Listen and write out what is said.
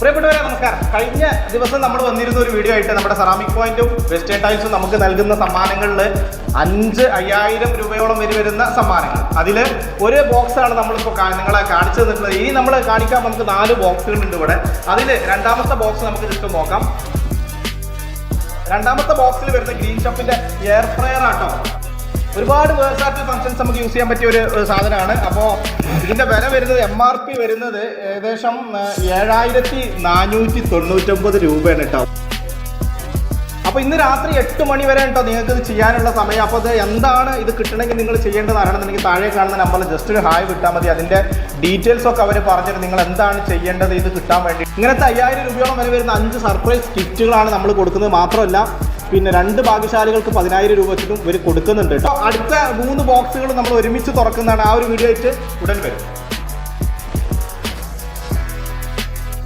പ്രിയപ്പെട്ടവരെ നമസ്കാരം. കഴിഞ്ഞ ദിവസം നമ്മൾ വന്നിരുന്ന ഒരു വീഡിയോ ആയിട്ട് നമ്മുടെ സെറാമിക് പോയിന്റും വെസ്റ്റേൺ ടൈൽസും നമുക്ക് നൽകുന്ന സമ്മാനങ്ങളിൽ 5,000 രൂപയോളം വരുന്ന സമ്മാനങ്ങൾ. അതിൽ ഒരു ബോക്സാണ് നമ്മളിപ്പോൾ നിങ്ങളെ കാണിച്ചു തന്നിട്ടുള്ളത്. ഇനി നമ്മൾ കാണിക്കാൻ നമുക്ക് 4 ബോക്സുകളുണ്ട് ഇവിടെ. അതിൽ രണ്ടാമത്തെ ബോക്സ് നമുക്ക് ചുറ്റും നോക്കാം. രണ്ടാമത്തെ ബോക്സിൽ വരുന്ന ഗ്രീൻ ഷോപ്പിന്റെ എയർ ഫ്രയർ ആട്ടോ. ഒരുപാട് വേഴ്സാറ്റിൽ ഫംഗ്ഷൻസ് നമുക്ക് യൂസ് ചെയ്യാൻ പറ്റിയ ഒരു സാധനമാണ്. അപ്പോൾ ഇതിൻ്റെ വില വരുന്നത് MRP വരുന്നത് ഏകദേശം 7,499 രൂപയാണ് കേട്ടോ. അപ്പോൾ ഇന്ന് രാത്രി 8 മണി വരെ കേട്ടോ നിങ്ങൾക്ക് ഇത് ചെയ്യാനുള്ള സമയം. അപ്പോൾ ഇത് എന്താണ് ഇത് കിട്ടണമെങ്കിൽ നിങ്ങൾ ചെയ്യേണ്ടത് അറിയണമെന്നുണ്ടെങ്കിൽ താഴെ കാണുന്ന നമ്പറിൽ ജസ്റ്റ് ഒരു ഹായ് വിട്ടാൽ മതി. അതിൻ്റെ ഡീറ്റെയിൽസ് ഒക്കെ അവർ പറഞ്ഞിട്ട് നിങ്ങൾ എന്താണ് ചെയ്യേണ്ടത് ഇത് കിട്ടാൻ വേണ്ടി. ഇങ്ങനത്തെ 5,000 രൂപയോളം വില വരുന്ന 5 സർപ്രൈസ് കിറ്റുകളാണ് നമ്മൾ കൊടുക്കുന്നത്. മാത്രമല്ല പിന്നെ 2 ഭാഗ്യശാലികൾക്ക് 10,000 രൂപ വെച്ചിട്ടും ഇവർ കൊടുക്കുന്നുണ്ട് കേട്ടോ. അടുത്ത 3 ബോക്സുകൾ നമ്മൾ ഒരുമിച്ച് തുറക്കുന്നതാണ്. ആ ഒരു വീഡിയോ ആയിട്ട് ഉടൻ വരും.